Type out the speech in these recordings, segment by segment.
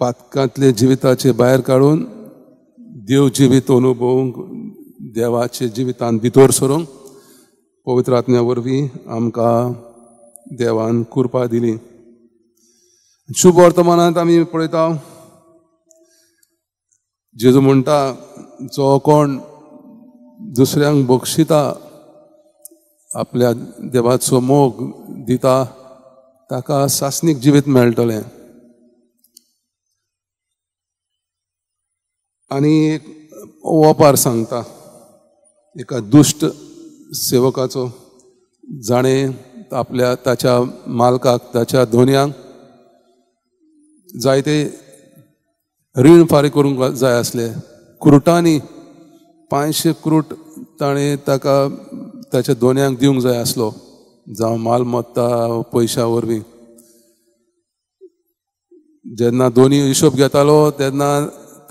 पातकांतले जिविताचे भायर काडून देव जिवीत अनुभवूंक देवाचे जिवितांत भितर सरूंक पवित्र आत्म्या वरवीं आमकां देवान कृपा दिली. शुभ वर्तमानांत आमी पळयता जेजू म्हणटा जो कोण दुसऱ्यांक बक्षिता आपल्या देवाचो मोग दिता ताका सासणीक जिवीत मेळटलें. आनी एक ओपार सांगता एका दुश्ट सेवकाचो जाणें ताच्या मालकाक ताच्या धोनयांक जायते रीण फारीक करूंक जाय आसले. क्रुटांनी 500 क्रूट ताणें ताका ताच्या धोनयांक दिवंक जाय आसलो जावं मालमत्ता पयशा वरवीं. जेन्ना दोनी हिशोब घेतालो तेन्ना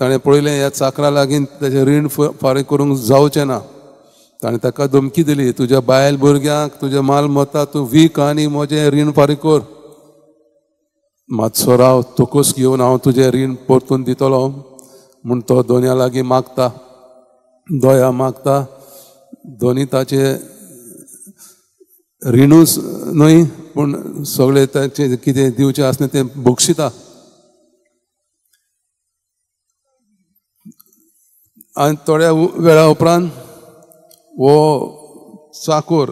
ताणें पळयलें ह्या चाकरा लागीं ताचें रीण फारीक करूंक जावचें ना. ताणें ताका धमकी दिली, तुज्या बायल भुरग्यांक तुज्या मालमत्ता तूं वीक आनी म्हजें रीण फारीक कर. मातसो राव, तोकूस घेवन हांव तुजें रीण परतून दितलो म्हूण तो दोनया लागीं मागता. दोया मागता. दोनी ताचे रिणूच न्हय पूण सगळें ताचें कितें दिवचें आसलें तें बक्षिता. आनी थोड्या वेळा उपरांत हो चाकर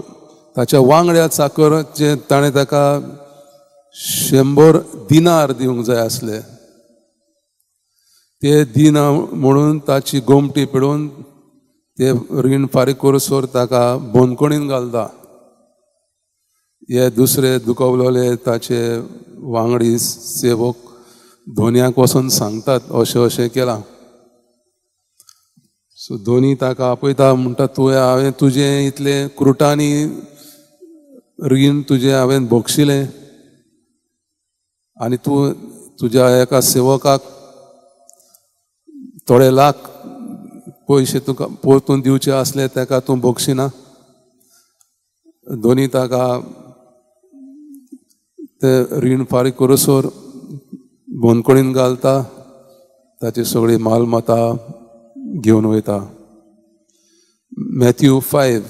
ताच्या वांगड्या चाकरचे ताणें ताका 100 दिनार दिवंक जाय आसले. ते दिना म्हणून ताची गोमटी पिडून ते रीण फारीक करूसर ताका बोनकोणीन घालता. हे दुसरे दुखवलेले ताचे वांगडी सेवक धोनयाक वचून सांगतात अशें अशें केलां. सो दोनी ताका आपयता म्हणटा हांवें तुजें इतलें क्रुटांनी रीण तुजें हांवें बक्षिलें आनी तूं तुज्या एका सेवकाक थोडे लाख पयशे तुका परतून दिवचे आसले ताका तूं बक्षिना. दोनी ताका ते रीण फारीक करूसर बोनकोणीन घालता. ताची सगळी मालमत्ता घेवन वयता. मॅथ्यू 5